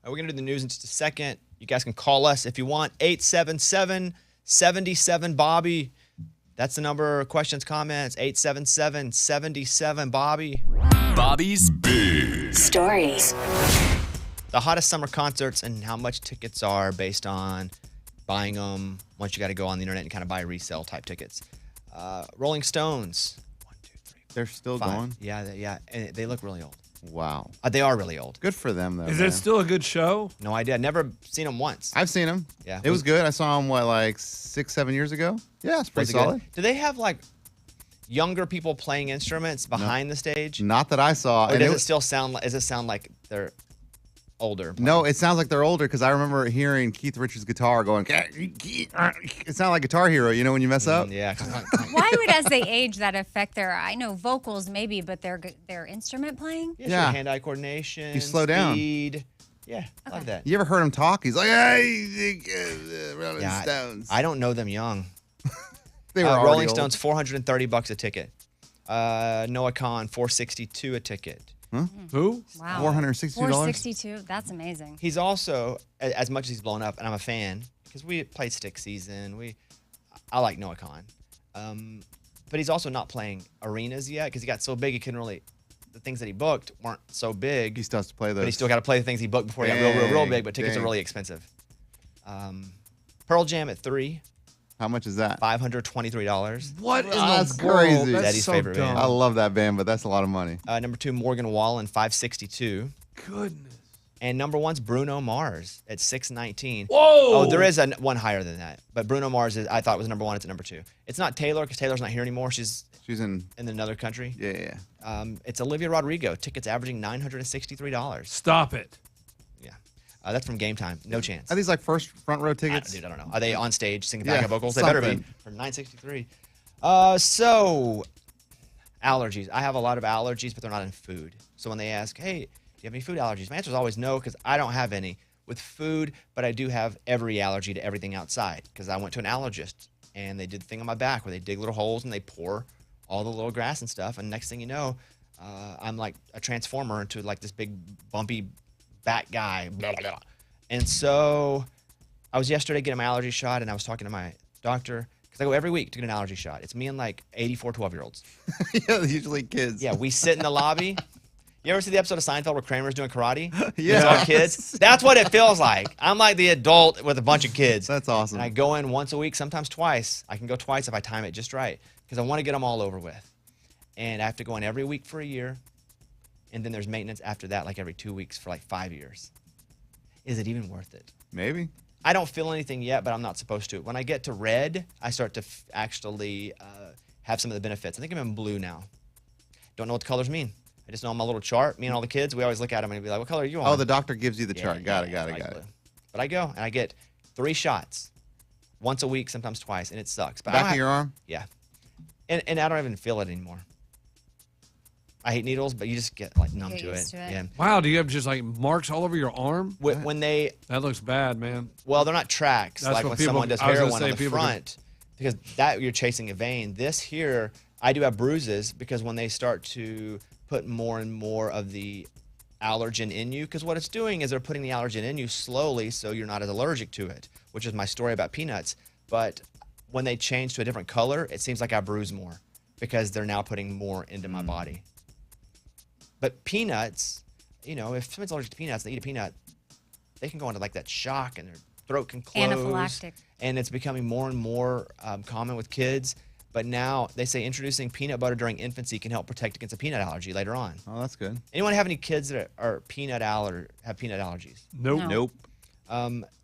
We're going to do the news in just a second. You guys can call us if you want. 877-77-Bobby. That's the number. Questions, comments. 877-77-Bobby. Bobby's Big Stories. The hottest summer concerts and how much tickets are based on buying them. Once you got to go on the internet and kind of buy resale type tickets. Rolling Stones. 1, 2, 3. They're still 5. going? Yeah. And they look really old. Wow. They are really old. Good for them, though. Is man. it still a good show? No idea. Never seen them once. I've seen them. Yeah. It was good. I saw them, like 6, 7 years ago? Yeah, it's pretty Was it solid. good? Do they have, like, younger people playing instruments behind the stage? Not that I saw. Or does it still sound like they're older? No, it sounds like they're older because I remember hearing Keith Richards' guitar going, it sounded like Guitar Hero, when you mess up? Yeah. Why would, as they age, that affect I know vocals maybe, but their instrument playing? Yeah. Hand-eye coordination. You slow down. Speed. Yeah, I love that. You ever heard him talk? He's like, hey, Rolling Stones. I don't know them young. They were Rolling old. Stones, $430 a ticket. Noah Kahn, $462 a ticket. Huh? Who? Wow. $462? $462. That's amazing. He's also, as much as he's blown up, and I'm a fan, because we played Stick Season. I like Noah Kahn. But he's also not playing arenas yet, because he got so big he couldn't really, the things that he booked weren't so big. He still has to play those. But he still got to play the things he booked before he got real big, but tickets are really expensive. Pearl Jam at 3. How much is that? $523. What in That's the world? crazy. That's Daddy's so favorite dumb. band. I love that band, but that's a lot of money. Number 2, Morgan Wallen, $562. Goodness. And number 1's Bruno Mars at $619. Whoa! Oh, there is one higher than that. But Bruno Mars I thought was number 1. It's at number 2. It's not Taylor, because Taylor's not here anymore. She's in another country. Yeah. It's Olivia Rodrigo. Tickets averaging $963. Stop it. Yeah. That's from Game Time. No chance. Are these like front row tickets? Dude, I don't know. Are they on stage singing Yeah, backup vocals? They better be. something. For $963. So, allergies. I have a lot of allergies, but they're not in food. So when they ask, hey, do you have any food allergies? My answer is always no, because I don't have any with food, but I do have every allergy to everything outside, because I went to an allergist, and they did the thing on my back where they dig little holes and they pour all the little grass and stuff, and next thing you know, I'm like a transformer into like this big bumpy bat guy. Blah, blah, blah. And so I was yesterday getting my allergy shot, and I was talking to my doctor, because I go every week to get an allergy shot. It's me and like 84 12-year-olds. Yeah, usually kids. Yeah, we sit in the lobby. You ever see the episode of Seinfeld where Kramer's doing karate? Yeah. It's all kids. That's what it feels like. I'm like the adult with a bunch of kids. That's awesome. And I go in once a week, sometimes twice. I can go twice if I time it just right, because I want to get them all over with. And I have to go in every week for a year. And then there's maintenance after that, like every 2 weeks for like 5 years. Is it even worth it? Maybe. I don't feel anything yet, but I'm not supposed to. When I get to red, I start to actually have some of the benefits. I think I'm in blue now. Don't know what the colors mean. I just know on my little chart, me and all the kids, we always look at them and be like, what color are you on? Oh, the doctor gives you the chart. Got it. Blue. But I go and I get 3 shots once a week, sometimes twice, and it sucks. But Back of your arm? Yeah. And I don't even feel it anymore. I hate needles, but you just get like numb to it. Yeah. Wow, do you have just like marks all over your arm? When they... That looks bad, man. Well, they're not tracks, That's like what when people- someone does I was gonna heroin say on the people front, because that you're chasing a vein. This here, I do have bruises, because when they start to put more and more of the allergen in you, because what it's doing is they're putting the allergen in you slowly so you're not as allergic to it, which is my story about peanuts. But when they change to a different color, it seems like I bruise more, because they're now putting more into my body. But peanuts, if someone's allergic to peanuts, they eat a peanut, they can go into like that shock and their throat can close. Anaphylactic. And it's becoming more and more common with kids. But now they say introducing peanut butter during infancy can help protect against a peanut allergy later on. Oh, that's good. Anyone have any kids that are have peanut allergies? Nope.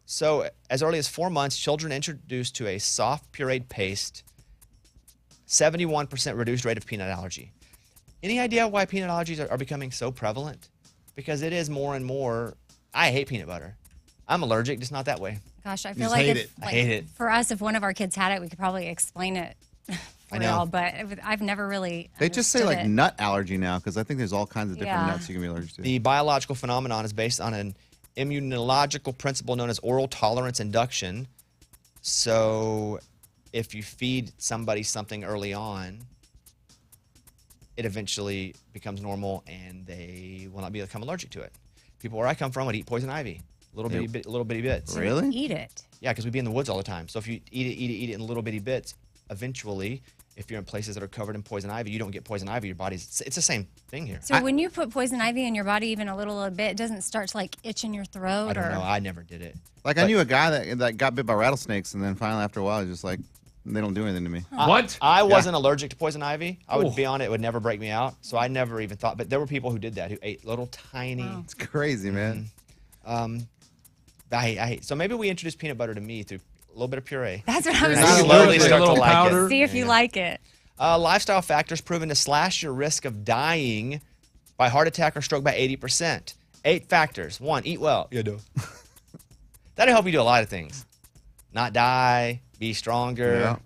So as early as 4 months, children introduced to a soft pureed paste, 71% reduced rate of peanut allergy. Any idea why peanut allergies are becoming so prevalent? Because it is more and more. I hate peanut butter. I'm allergic, just not that way. Gosh, I You feel just like hate if, it. I hate it. For us, if one of our kids had it, we could probably explain it I for know. y'all, but I've never really They just say understood like it. nut allergy now, because I think there's all kinds of different Yeah. nuts you can be allergic to. The biological phenomenon is based on an immunological principle known as oral tolerance induction. So if you feed somebody something early on, it eventually becomes normal and they will not become allergic to it. people where I come from would eat poison ivy, little bitty bits. Really? Eat it. Yeah, because we'd be in the woods all the time. So if you eat it in little bitty bits, eventually, if you're in places that are covered in poison ivy, you don't get poison ivy. Your body's it's the same thing here. So when you put poison ivy in your body even a little bit, it doesn't start to like itch in your throat? I don't know. I never did it. Like, I knew a guy that got bit by rattlesnakes, and then finally, after a while, he's just like, they don't do anything to me. What? I wasn't allergic to poison ivy. I would be on it. It would never break me out. So I never even thought. But there were people who did that, who ate little tiny. It's crazy, man. I hate. So maybe we introduce peanut butter to me through a little bit of puree. That's what I was And I Not thinking. slowly allergic, start a to little like powder. it. See if you like it. Lifestyle factors proven to slash your risk of dying by heart attack or stroke by 80%. 8 factors. 1, eat well. Yeah, no. That'll help you do a lot of things. Not die, be stronger,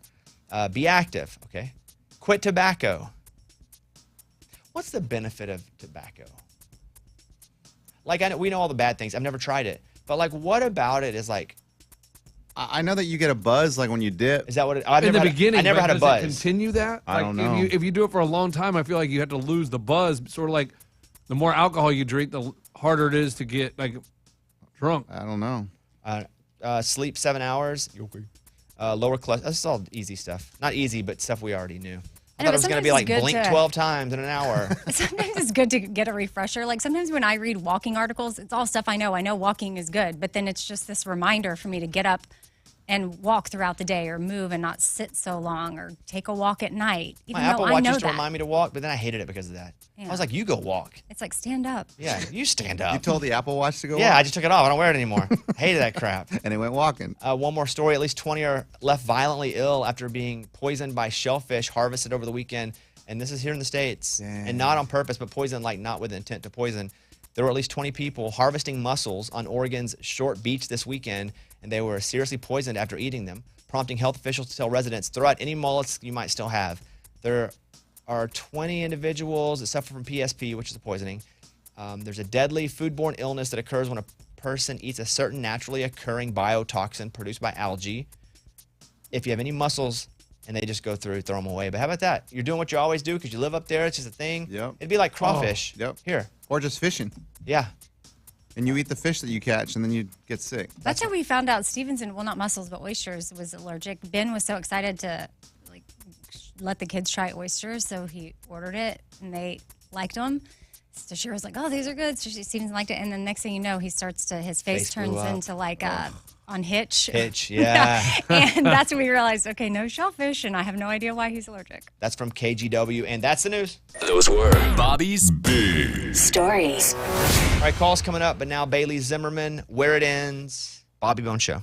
be active, okay? Quit tobacco. What's the benefit of tobacco? Like, we know all the bad things. I've never tried it. But, like, what about it is, like, I know that you get a buzz, like, when you dip. is that what it In the beginning, I never but had a does buzz. it continue that? I don't know. If you do it for a long time, I feel like you have to lose the buzz. Sort of like the more alcohol you drink, the harder it is to get like drunk. I don't know. Sleep 7 hours. Lower cholesterol. This is all easy stuff. Not easy, but stuff we already knew. I know, thought it was but going to be sometimes like it's blink good to- 12 times in an hour. Sometimes it's good to get a refresher. Like sometimes when I read walking articles, it's all stuff I know. I know walking is good, but then it's just this reminder for me to get up and walk throughout the day or move and not sit so long or take a walk at night. Even My though Apple I Watch know used to that. remind me to walk, but then I hated it because of that. I Yeah. was like, you go walk. It's like stand up. Yeah, you stand up. You told the Apple Watch to go yeah, I walk, just took it off. I don't wear it anymore. Hated that crap. and it went walking. One more story. At least 20 are left violently ill after being poisoned by shellfish harvested over the weekend. And this is here in the States. Dang. And not on purpose, but poison, like not with intent to poison. There were at least 20 people harvesting mussels on Oregon's Short Beach this weekend, and they were seriously poisoned after eating them, prompting health officials to tell residents, throw out any mollusks you might still have. There are 20 individuals that suffer from PSP, which is a poisoning. There's a deadly foodborne illness that occurs when a person eats a certain naturally occurring biotoxin produced by algae. If you have any mussels and they just go through, throw them away. But how about that? You're doing what you always do because you live up there. It's just a thing. Yep. It'd be like crawfish. Yep. Here. Or just fishing. Yeah. And you eat the fish that you catch, and then you get sick. That's how we found out Stevenson, well, not mussels, but oysters, was allergic. Ben was so excited to like let the kids try oysters, so he ordered it, and they liked them. So she was like, "Oh, these are good." So Stevenson liked it, and then next thing you know, his face Face turns blew up. into like on Hitch. Hitch, yeah. And that's when we realized, okay, no shellfish, and I have no idea why he's allergic. That's from KGW, and that's the news. Those were Bobby's Big Stories. All right, calls coming up, but now Bailey Zimmerman, Where It Ends, Bobby Bone Show.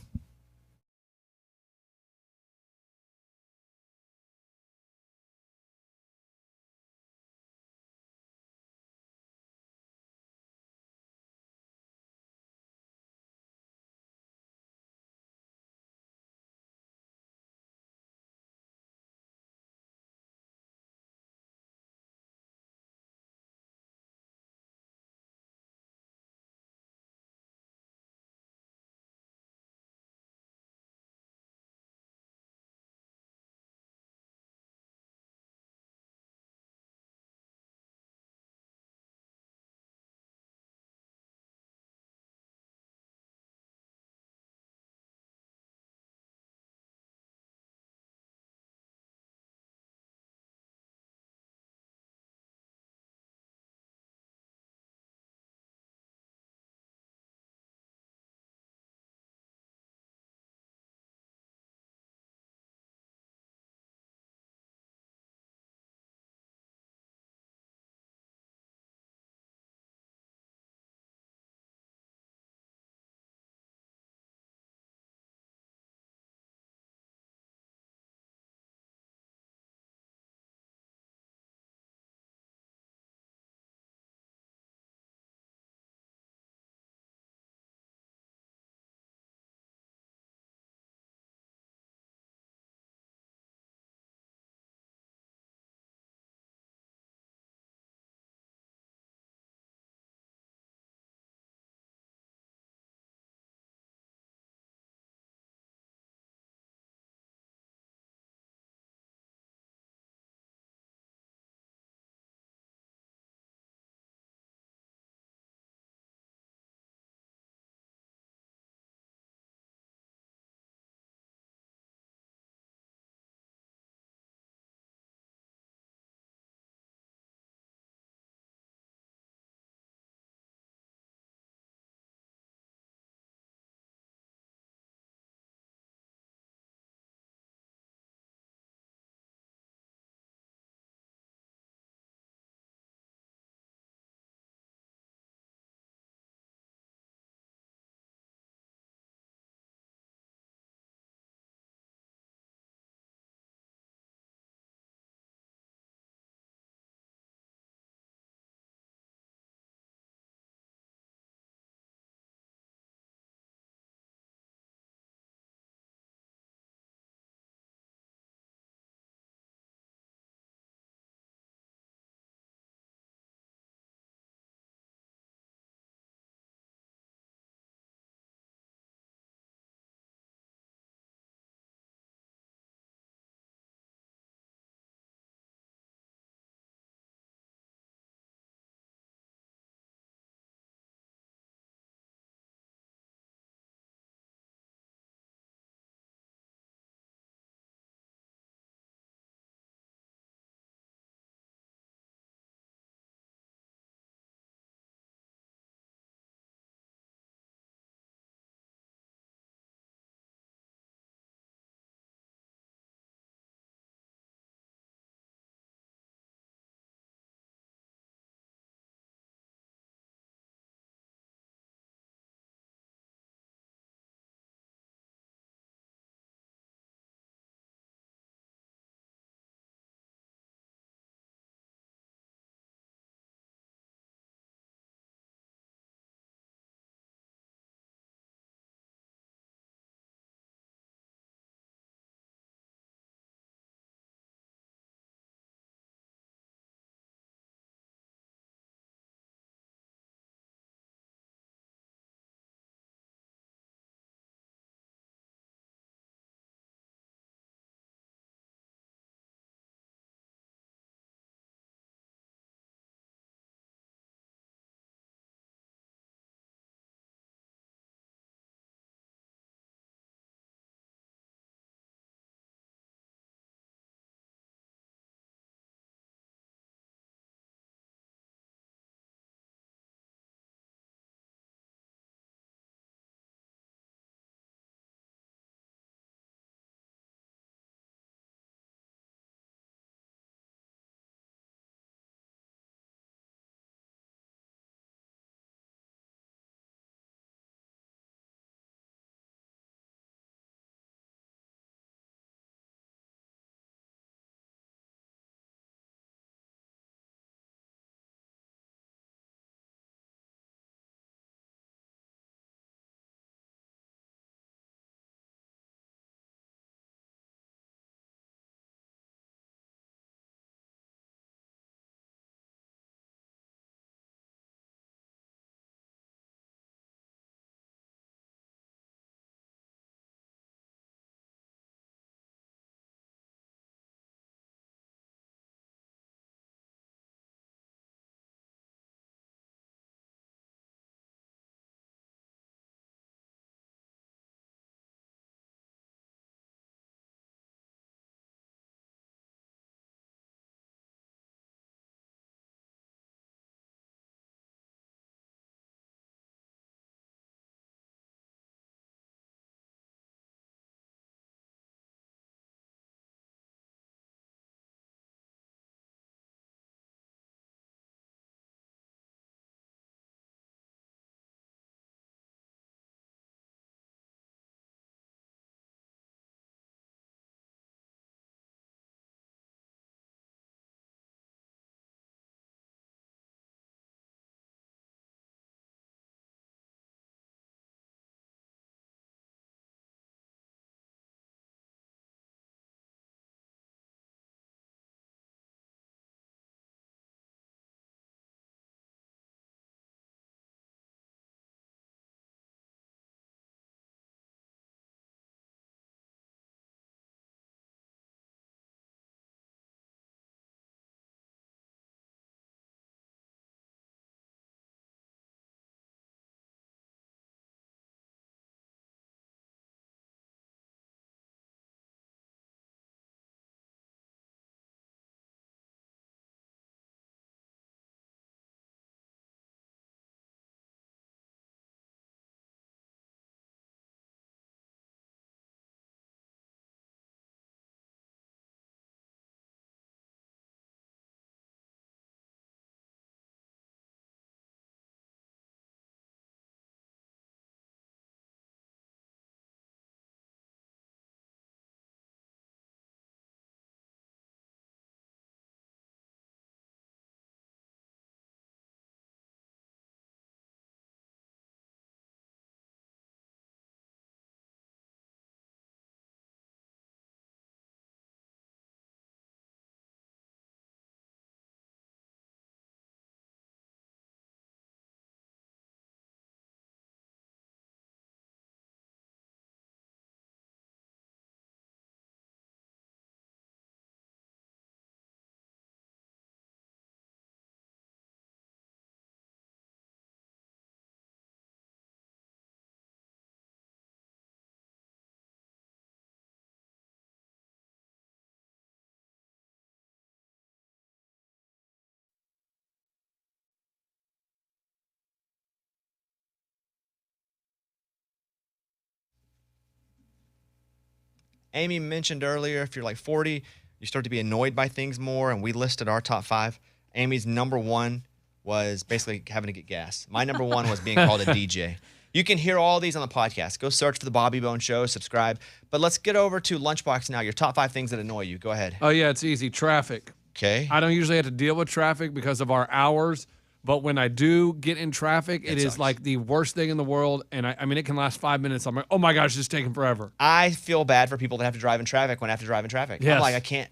Amy mentioned earlier, if you're like 40, you start to be annoyed by things more, and we listed our top 5. Amy's number 1 was basically having to get gas. My number 1 was being called a DJ. You can hear all these on the podcast. Go search for The Bobby Bone Show, subscribe. But let's get over to Lunchbox now. Your top 5 things that annoy you. Go ahead. Oh, yeah, it's easy. Traffic. Okay. I don't usually have to deal with traffic because of our hours, but when I do get in traffic, it is like the worst thing in the world. And I mean, it can last 5 minutes. I'm like, oh my gosh, it's taking forever. I feel bad for people that have to drive in traffic when I have to drive in traffic. Yes. I'm like, I can't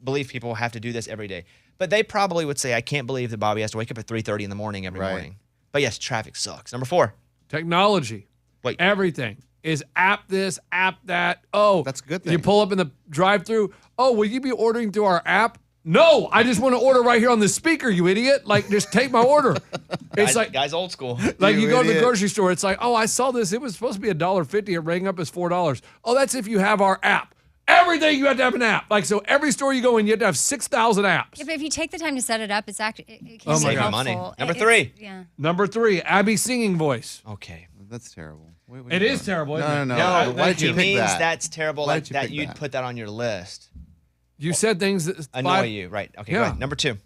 believe people have to do this every day. But they probably would say, I can't believe that Bobby has to wake up at 3:30 in the morning every morning. But yes, traffic sucks. Number 4. Technology. Wait. Everything is app this, app that. Oh, That's a good thing. You pull up in the drive-thru. Oh, will you be ordering through our app? No, I just want to order right here on the speaker, you idiot. Like, just take my order. It's guys old school. like you go to the idiot. grocery store. It's like, oh, I saw this. It was supposed to be $1.50. It rang up as $4. Oh, that's if you have our app. Everything you have to have an app. Like, so every store you go in, you have to have 6,000 apps. Yeah, but if you take the time to set it up, it's actually it can Oh my be God. Money. helpful. Number It's- 3. Yeah. Number 3, Abby singing voice. Okay. That's terrible. What It you is doing? terrible, No, isn't no, it? no. Yeah, Why did He you pick means that? that's terrible, Why like did you that pick you'd that? put that on your list. You said things that Annoy you, right. Okay, go Yeah. ahead. Number 2.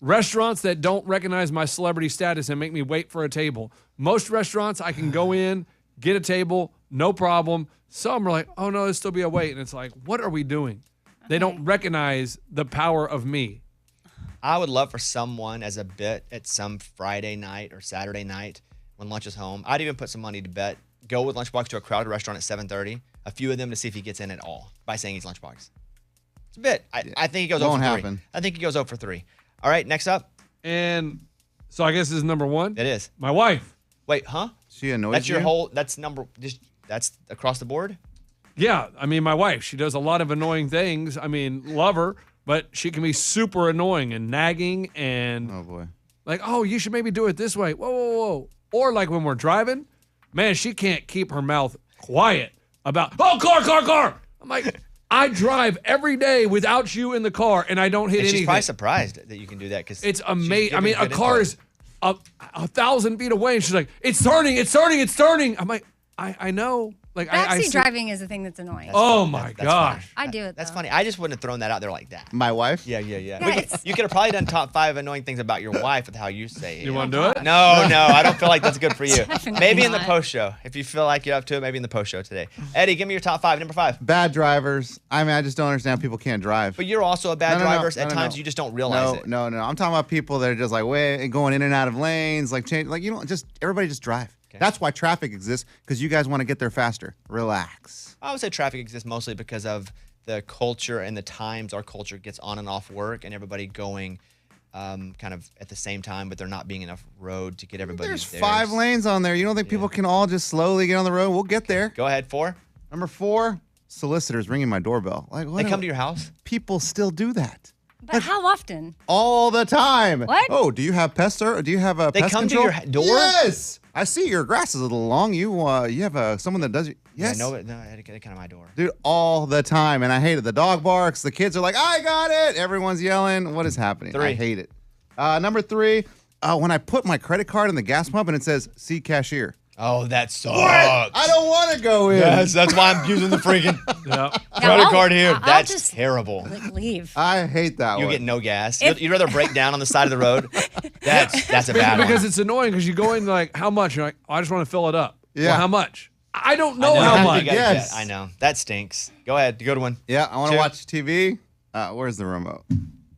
Restaurants that don't recognize my celebrity status and make me wait for a table. Most restaurants, I can go in, get a table, no problem. Some are like, oh no, there'll still be a wait. And it's like, what are we doing? They don't recognize the power of me. I would love for someone as a bit at some Friday night or Saturday night when lunch is home. I'd even put some money to bet. Go with Lunchbox to a crowded restaurant at 7:30. A few of them to see if he gets in at all by saying he's Lunchbox. It's a bit. I think he goes Won't 0 for 3. happen. I think he goes 0 for 3. All right, next up. And so I guess this is number 1. It is. My wife. Wait, huh? She annoys That's you? your whole. That's across the board. Yeah, I mean, my wife, she does a lot of annoying things. I mean, love her, but she can be super annoying and nagging and Oh, boy. like, oh, you should maybe do it this way. Whoa, whoa, whoa. Or like when we're driving, man, she can't keep her mouth quiet about, oh, car. I'm like, I drive every day without you in the car and I don't hit And she's anything. probably surprised that you can do that because It's amazing. I mean, a car is a 1,000 feet away and she's like, it's turning. I'm like, I know. Like, I Backseat see- driving is the thing that's annoying. Oh my That's gosh. I do it. That's though. funny. I just wouldn't have thrown that out there like that. My wife? Yeah. Yeah, We it's- you could have probably done top 5 annoying things about your wife with how you say it. You want to do it? No, I don't feel like that's good for you. Definitely Maybe in the not. post show. If you feel like you're up to it, maybe in the post show today. Eddie, give me your top 5. Number 5. Bad drivers. I mean, I just don't understand how people can't drive. But you're also a bad No, no, driver. no, At no, times no. you just don't realize it. No. I'm talking about people that are just like going in and out of lanes, like change, like everybody just drive. Okay. That's why traffic exists, because you guys want to get there faster. Relax. I would say traffic exists mostly because of the culture and the times our culture gets on and off work and everybody going kind of at the same time, but there not being enough road to get everybody There's there. 5 lanes on there. You don't think people can all just slowly get on the road? We'll get there. Go ahead, 4. Number 4, solicitors ringing my doorbell. Like, what? They come to your house. People still do that But how often? all the time. What? Oh, do you have pest or do you have a They pest come to control? your door? Yes. I see your grass is a little long. You have someone that does it. Yes. Yeah, no, they kind of my door. Dude, all the time. And I hate it. The dog barks. The kids are like, I got it. Everyone's yelling. What is happening? 3. I hate it. Number 3, when I put my credit card in the gas pump and it says, see cashier. Oh, that sucks. I don't want to go in. Yes, that's why I'm using the freaking Yeah. credit card here. I'll That's just, terrible. Like, leave. I hate that You one. get no gas. If- You'd rather break down on the side of the road. That's a bad Because one. it's annoying because you go in like, how much? You're like, oh, I just want to fill it up. Yeah. Well, how much? I don't know, I know how you much. gotta Yes. get- I know. That stinks. Go ahead. Good one. Yeah, I want to 2. watch TV. Where's the remote?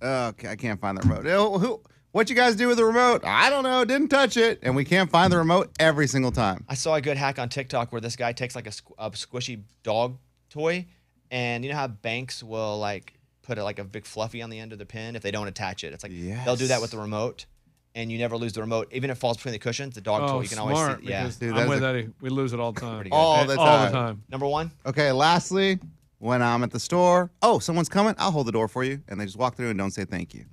Okay, I can't find the remote. What you guys do with the remote? I don't know. Didn't touch it. And we can't find the remote every single time. I saw a good hack on TikTok where this guy takes like a squishy dog toy, and you know how banks will like put like a big fluffy on the end of the pin if they don't attach it. It's like they'll do that with the remote, and you never lose the remote. Even if it falls between the cushions, the dog Oh, toy you can smart. always see. Yeah. Because Dude, I'm that is with a- Eddie. We lose it all the time. Pretty good. All the All the time. time. Number 1. Okay, lastly, when I'm at the store, oh, someone's coming, I'll hold the door for you. And they just walk through and don't say thank you.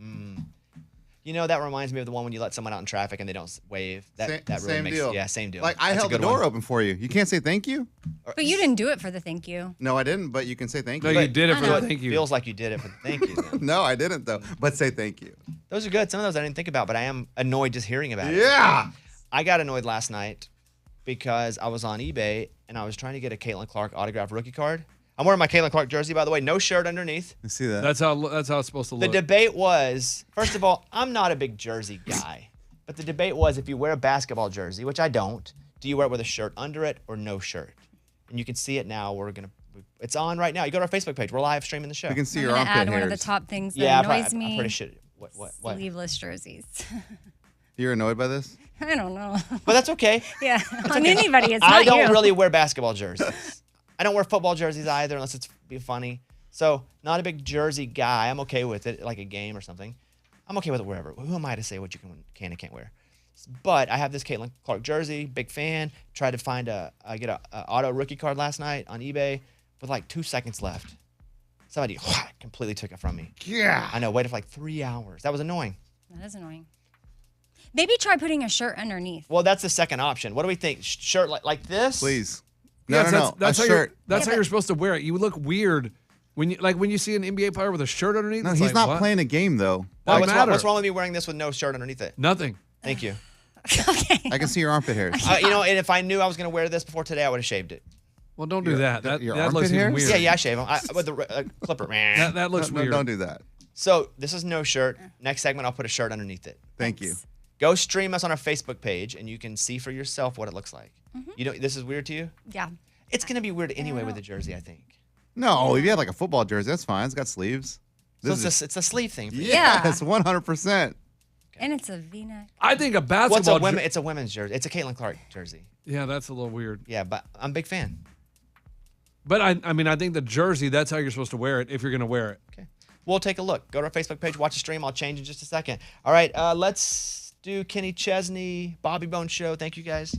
You know, that reminds me of the one when you let someone out in traffic and they don't wave. That really same makes deal. Yeah, same deal. Like, I That's a held the good door one. open for you. You can't say thank you? But you didn't do it for the thank you. No, I didn't, but you can say thank No, you. you did it for I know. the thank you. Feels like you did it for the thank you. Then. No, I didn't, though. But say thank you. Those are good. Some of those I didn't think about, but I am annoyed just hearing about it. Yeah. I got annoyed last night because I was on eBay and I was trying to get a Caitlin Clark autographed rookie card. I'm wearing my Caitlin Clark jersey, by the way. No shirt underneath. You see that? That's how it's supposed to The look. debate was, first of all, I'm not a big jersey guy. But the debate was, if you wear a basketball jersey, which I don't, do you wear it with a shirt under it or no shirt? And you can see it now. It's on right now. You go to our Facebook page. We're live streaming the show. You can see I'm your gonna armpit add one of the hairs. top things that Yeah, annoys I'm me. pretty sure. What? Sleeveless jerseys. You're annoyed by this? I don't know. But that's okay. Yeah, on anybody. It's I not don't you. really wear basketball jerseys. I don't wear football jerseys either, unless it's be funny. So, not a big jersey guy. I'm okay with it, like a game or something. I'm okay with it wherever. Who am I to say what you can and can't wear? But I have this Caitlin Clark jersey, big fan. Tried to find get a auto rookie card last night on eBay with like 2 seconds left. Somebody completely took it from me. Yeah. I know, waited for like 3 hours. That was annoying. That is annoying. Maybe try putting a shirt underneath. Well, that's the second option. What do we think? Shirt like this? Please. Yes, No. That's a how shirt. That's how you're supposed to wear it. You look weird when you see an NBA player with a shirt underneath. No, it's he's like, not what? playing a game, though. Why, Doesn't what's matter. wrong with me wearing this with no shirt underneath it? Nothing. Thank you. Okay. I can see your armpit hairs. And if I knew I was going to wear this before today, I would have shaved it. Well, don't do that. That your looks armpit even hairs? weird. Yeah, I shave them with the clipper. That looks No, weird. don't do that. So this is no shirt. Next segment, I'll put a shirt underneath it. Thank you. Go stream us on our Facebook page, and you can see for yourself what it looks like. You know, this is weird to you? Yeah. It's going to be weird anyway with the jersey, I think. No, if you had like a football jersey, that's fine. It's got sleeves. So it's a sleeve thing for you. Yeah. Yes, 100%. And it's a V-neck. I think a Well, basketball. it's a women's jersey. It's a Caitlin Clark jersey. Yeah, that's a little weird. Yeah, but I'm a big fan. But I mean, I think the jersey. That's how you're supposed to wear it if you're gonna wear it. Okay. We'll take a look. Go to our Facebook page, watch the stream. I'll change in just a second. All right, let's do Kenny Chesney, Bobby Bone Show. Thank you, guys.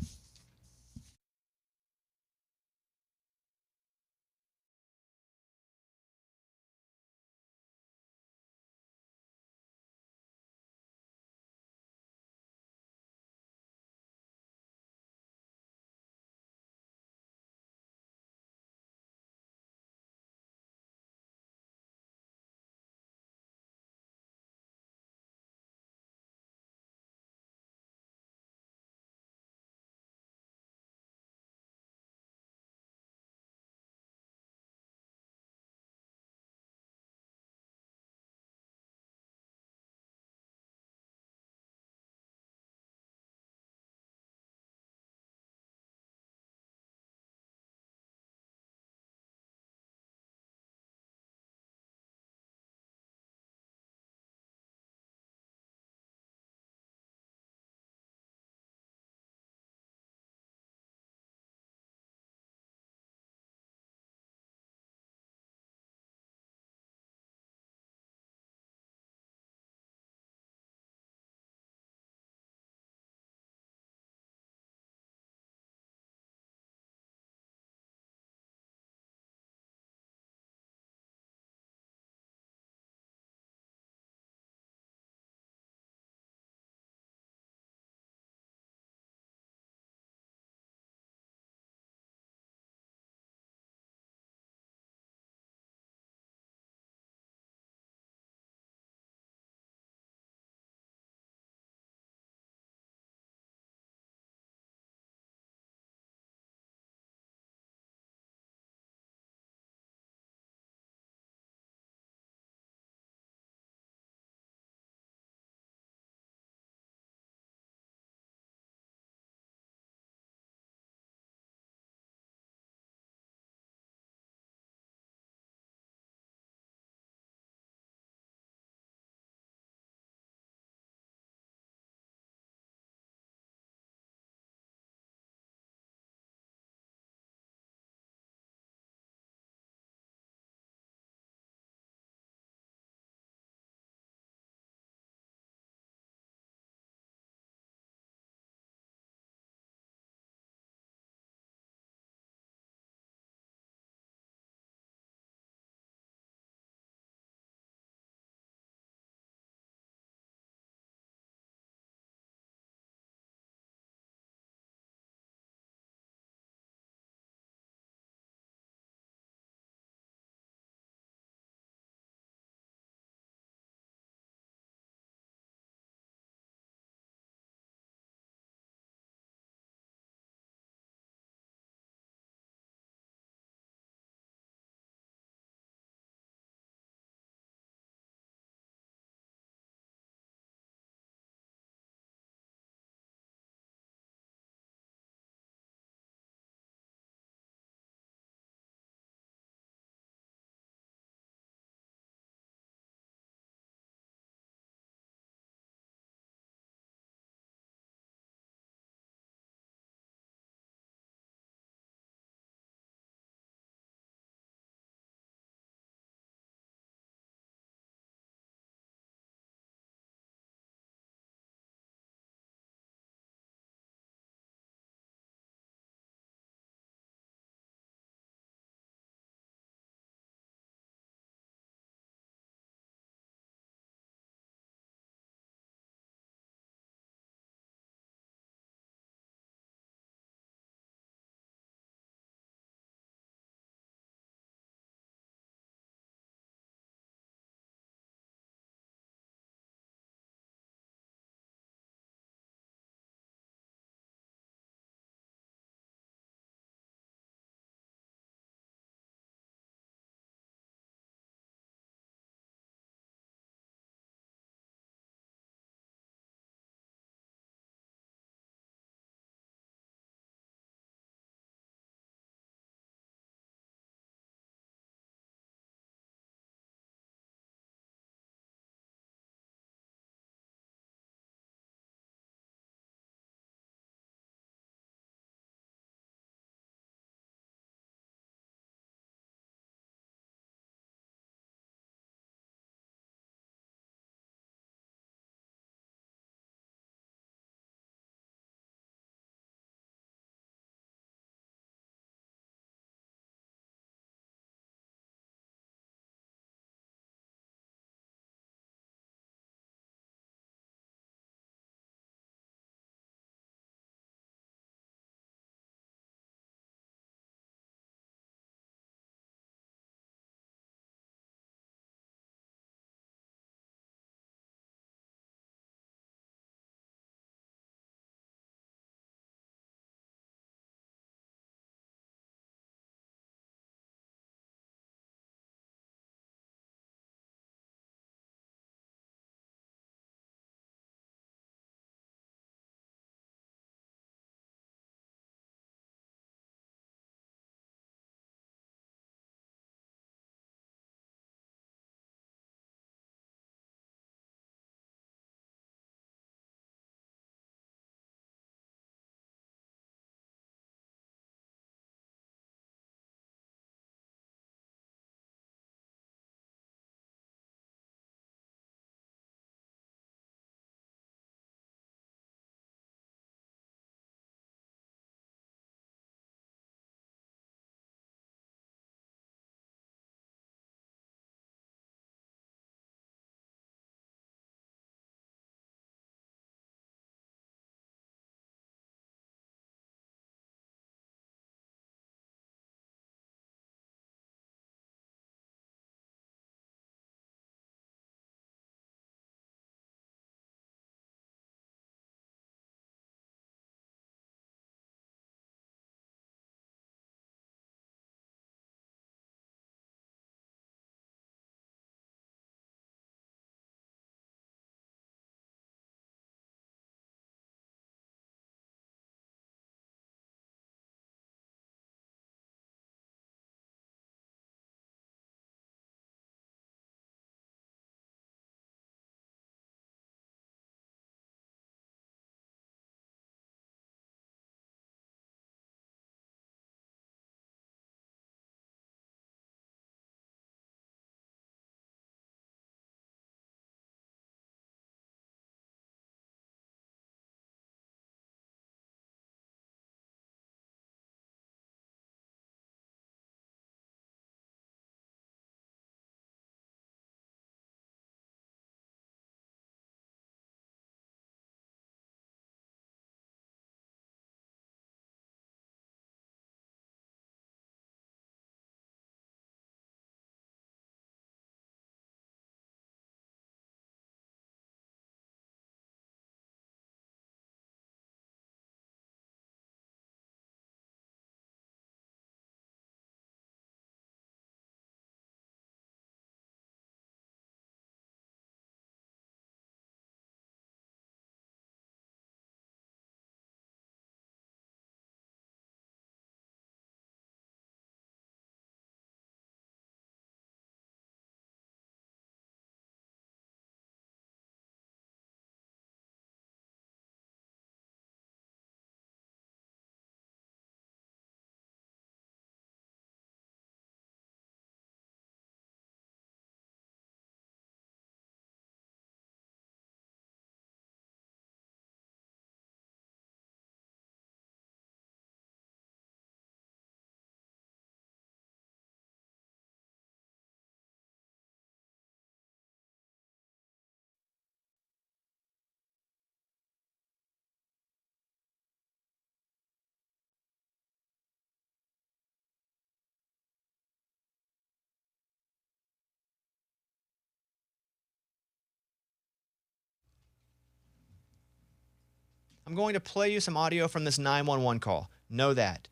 I'm going to play you some audio from this 911 call. Know that.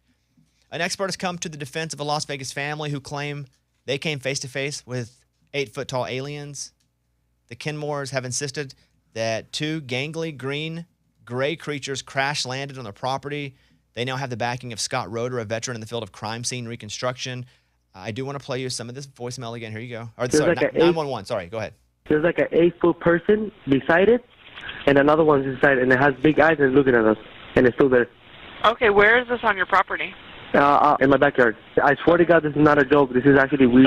An expert has come to the defense of a Las Vegas family who claim they came face-to-face with 8-foot-tall aliens. The Kenmores have insisted that 2 gangly green-gray creatures crash-landed on their property. They now have the backing of Scott Roeder, a veteran in the field of crime scene reconstruction. I do want to play you some of this voicemail again. Here you go. Or, sorry, 911. Sorry, go ahead. There's like an 8-foot person beside it, and another one's inside, and it has big eyes and it's looking at us, and it's still there. Okay, where is this on your property? In my backyard. I swear to God, this is not a joke. This is actually, we're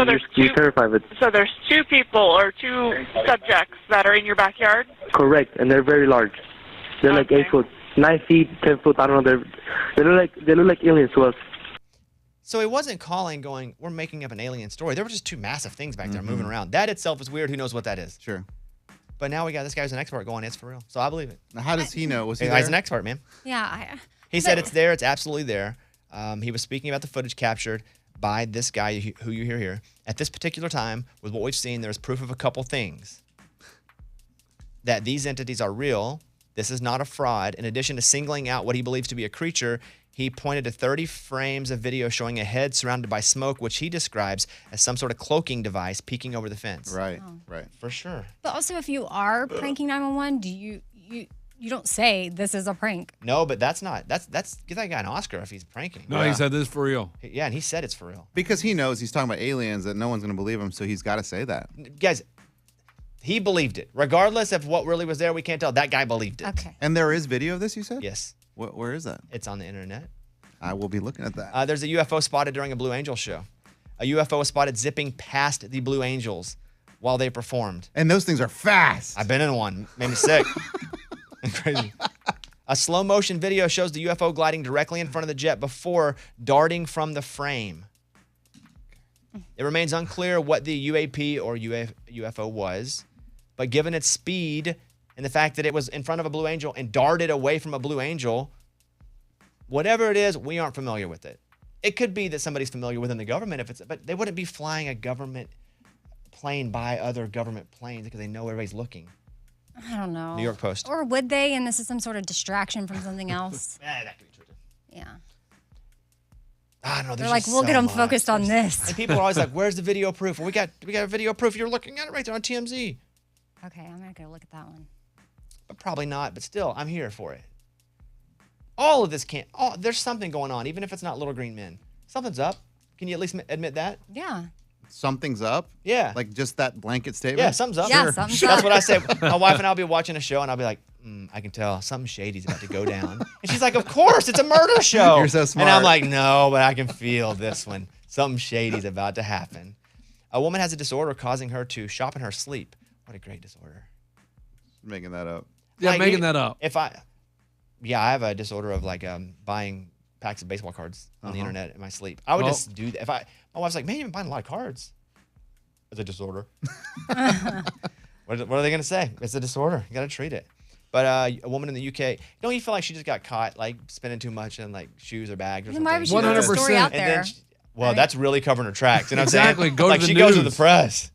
terrified of it. So there's 2 people or 2 subjects that are in your backyard? Correct, and they're very large. They're like 8 foot, 9 feet, 10 foot. I don't know. They look like aliens to us. So he wasn't calling going, we're making up an alien story. There were just 2 massive things back there moving around. That itself is weird. Who knows what that is? Sure. But now we got this guy who's an expert going, it's for real. So I believe it. Now, how does he know? Was he He's there? an expert, man. Yeah. He said it's there. It's absolutely there. He was speaking about the footage captured by this guy who you hear here. At this particular time, with what we've seen, there's proof of a couple things. That these entities are real. This is not a fraud. In addition to singling out what he believes to be a creature, he pointed to 30 frames of video showing a head surrounded by smoke, which he describes as some sort of cloaking device peeking over the fence. Right. For sure. But also, if you are pranking 911, do you don't say this is a prank. No, but that's give that guy an Oscar if he's pranking. No, he said this is for real. Yeah, and he said it's for real. Because he knows he's talking about aliens that no one's going to believe him, so he's got to say that. Guys, he believed it. Regardless of what really was there, we can't tell. That guy believed it. Okay. And there is video of this, you said? Yes. Where is that? It's on the internet. I will be looking at that. There's a UFO spotted during a Blue Angel show. A UFO was spotted zipping past the Blue Angels while they performed. And those things are fast. I've been in one. Made me sick. Crazy. A slow motion video shows the UFO gliding directly in front of the jet before darting from the frame. It remains unclear what the UAP or UFO was, but given its speed and the fact that it was in front of a Blue Angel and darted away from a Blue Angel, whatever it is, we aren't familiar with it. It could be that somebody's familiar within the government, but they wouldn't be flying a government plane by other government planes because they know everybody's looking. I don't know. New York Post. Or would they? And this is some sort of distraction from something else. That could be true. Yeah. I don't know. They're like, we'll get them focused on this. And people are always like, "Where's the video proof?" Well, we got video proof. You're looking at it right there on TMZ. Okay, I'm gonna go look at that one. But probably not. But still, I'm here for it. All of this can't. Oh, there's something going on, even if it's not Little Green Men. Something's up. Can you at least admit that? Yeah. Something's up? Yeah. Like just that blanket statement? Yeah, something's up. Yeah, something's That's up. what I say. My wife and I'll be watching a show, and I'll be like, I can tell something shady's about to go down. And she's like, of course, it's a murder show. You're so smart. And I'm like, no, but I can feel this one. Something shady's about to happen. A woman has a disorder causing her to shop in her sleep. What a great disorder. Making that up. Yeah, Like, making that up. I have a disorder of like buying packs of baseball cards on the internet in my sleep. I would just do that. My wife's like, man, you've been buying a lot of cards. It's a disorder. What are they going to say? It's a disorder. You got to treat it. But a woman in the UK, don't you feel like she just got caught like spending too much in like shoes or bags or Then why something? would she put the story 100%. out And there? then that's really covering her tracks. You know what Exactly. I'm saying? Go to like the she goes to the news. press.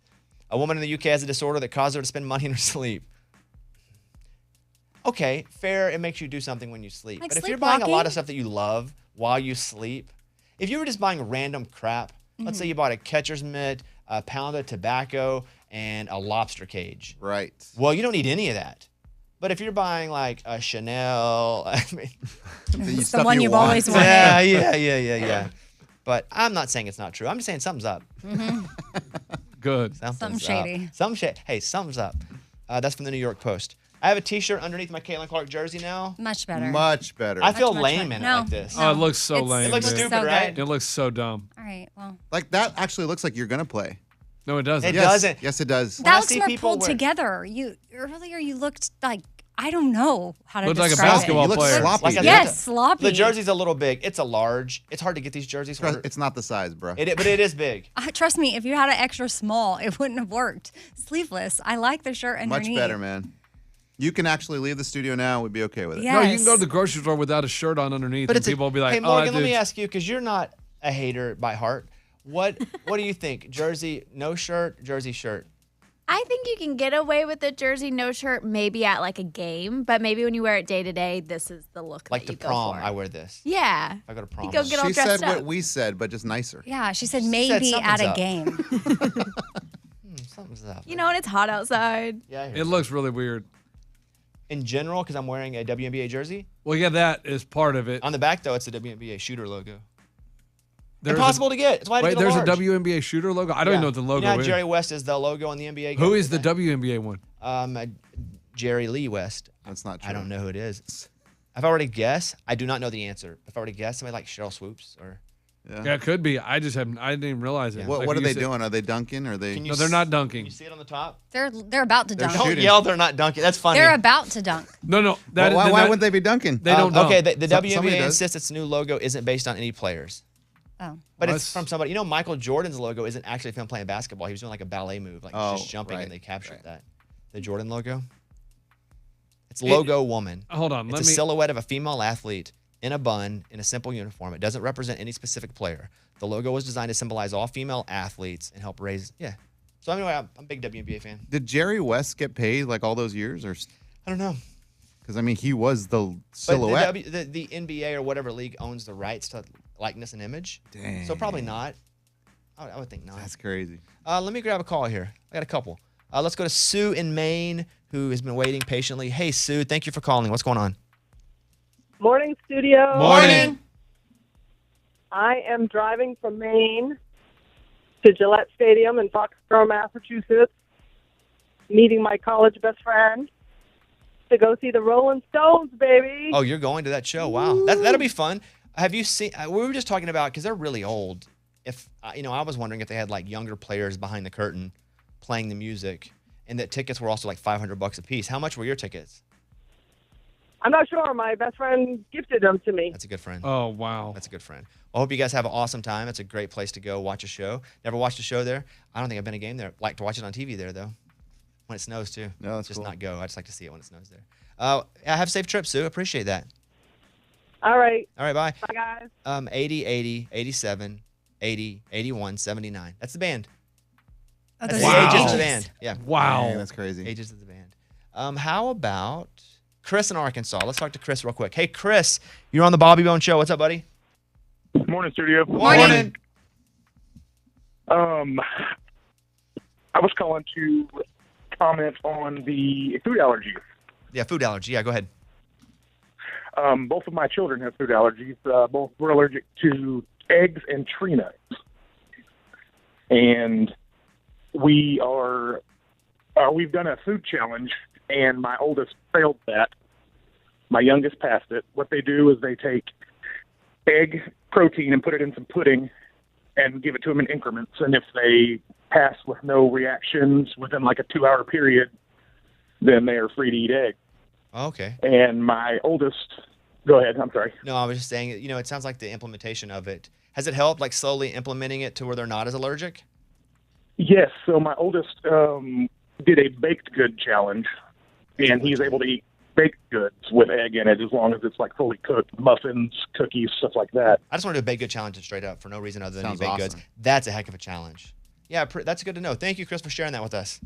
A woman in the UK has a disorder that caused her to spend money in her sleep. Okay, fair. It makes you do something when you sleep. Like But if you're buying a lot sleepwalking? of stuff that you love while you sleep, if you were just buying random crap, let's say you bought a catcher's mitt, a pound of tobacco, and a lobster cage. Right. Well, you don't need any of that. But if you're buying like a Chanel, I mean, It's Stuff the one you you've want. always wanted. yeah. But I'm not saying it's not true. I'm just saying something's up. Good. Something shady. Hey, something's up. That's from the New York Post. I have a T-shirt underneath my Caitlin Clark jersey now. Much better. Much better. I feel much lame better. in it No. like this. Oh, it looks so It's- lame. It looks dude. stupid, so right? good. It looks so dumb. All right, well. Like that actually looks like you're going to play. No, it doesn't. It Yes. doesn't. Yes, it does. When I That looks see more people pulled wear- together. Earlier you looked like, I don't know how to Looked like a describe basketball You look player. sloppy. Like I dude. said, Yes, sloppy. The jersey's a little big. It's a large. It's hard to get these jerseys. It's not the size, bro. But it is big. Trust me, if you had an extra small, it wouldn't have worked. Sleeveless. I like the shirt Much underneath. better, man. You can actually leave the studio now. We'd be okay with it. Yeah. No, you can Yes. go to the grocery store without a shirt on underneath, and people will be like, hey, "Oh, Morgan, that let me dude's-" ask you, because you're not a hater by heart. What do you think? Jersey, no shirt, jersey shirt? I think you can get away with the jersey no shirt maybe at like a game, but maybe when you wear it day to day, this is the look Like that to you go prom, for. I wear this. Yeah. If I go to prom. You go get all She dressed said up. what we said, but just nicer. Yeah, she said She said maybe at something's a up. game. Something's up. You know, and it's hot outside. Yeah, I hear It you. looks really weird. In general, because I'm wearing a WNBA jersey. Well, yeah, that is part of it. On the back, though, it's the WNBA shooter logo. There's Impossible to get. That's why I Wait, had to get there's large. a WNBA shooter logo? I don't even know what the logo you know how is. Jerry West is the logo on the NBA game? Who is the WNBA one? Jerry Lee West. That's not true. I don't know who it is. If I were to guess, I do not know the answer. If I were to guess, somebody like Cheryl Swoops or. Yeah, it could be. I didn't even realize it. What, Like what are you they said- doing? Are they dunking? Or are they? Can you No, they're not dunking. You see it on the top? They're about to They're dunk. Don't shooting. yell. They're not dunking. That's funny. They're about to dunk. No. Well, why wouldn't they be dunking? They don't dunk. Okay, the Somebody WNBA does. insists its new logo isn't based on any players. Oh. But Well, it's from somebody. You know, Michael Jordan's logo isn't actually from playing basketball. He was doing like a ballet move, like just jumping, right, and they captured right. that. The Jordan logo. It's logo woman. Hold on. It's Let a me. silhouette of a female athlete in a bun in a simple uniform. It doesn't represent any specific player. The logo was designed to symbolize all female athletes and help raise. Yeah. So anyway, I'm a big WNBA fan. Did Jerry West get paid like all those years, or? I don't know. Because I mean, he was the But silhouette. the NBA or whatever league owns the rights to likeness and image. Dang. So probably not. I would think not. That's crazy. Let me grab a call here. I got a couple. Let's go to Sue in Maine, who has been waiting patiently. Hey, Sue, thank you for calling. What's going on? Morning, studio. Morning. I am driving from Maine to Gillette Stadium in Foxborough, Massachusetts, meeting my college best friend to go see the Rolling Stones, baby. Oh, you're going to that show. Wow. That'll be fun. Have you seen, we were just talking about, because they're really old. If, I was wondering if they had like younger players behind the curtain playing the music, and that tickets were also like $500 a piece. How much were your tickets? I'm not sure. My best friend gifted them to me. That's a good friend. Oh, wow. That's a good friend. I hope you guys have an awesome time. It's a great place to go watch a show. Never watched a show there. I don't think I've been to a game there. Like to watch it on TV there, though. When it snows, too. No, that's just cool. not go. I just like to see it when it snows there. Have a safe trip, Sue. Appreciate that. All right. All right, bye. Bye, guys. 80, 80, 87, 80, 81, 79. That's the band. Oh, That's those the are ages of ages. the band. Yeah. Wow. Dang, that's crazy. Ages of the band. How about Chris in Arkansas? Let's talk to Chris real quick. Hey, Chris, you're on the Bobby Bone Show. What's up, buddy? Morning, studio. Morning. I was calling to comment on the food allergy. Yeah, food allergy. Yeah, go ahead. Both of my children have food allergies. Both were allergic to eggs and tree nuts. And we've done a food challenge, and my oldest failed that. My youngest passed it. What they do is they take egg protein and put it in some pudding and give it to them in increments. And if they pass with no reactions within like a 2-hour period, then they are free to eat egg. Oh, okay. And my oldest, go ahead, I'm sorry. No, I was just saying, it sounds like the implementation of it. Has it helped, like slowly implementing it to where they're not as allergic? Yes, so my oldest did a baked good challenge, and he's able to eat baked goods with egg in it as long as it's like fully cooked, muffins, cookies, stuff like that. I just want to do a baked good challenge straight up for no reason other than Sounds eat baked goods. awesome. That's a heck of a challenge. Yeah, that's good to know. Thank you, Chris, for sharing that with us.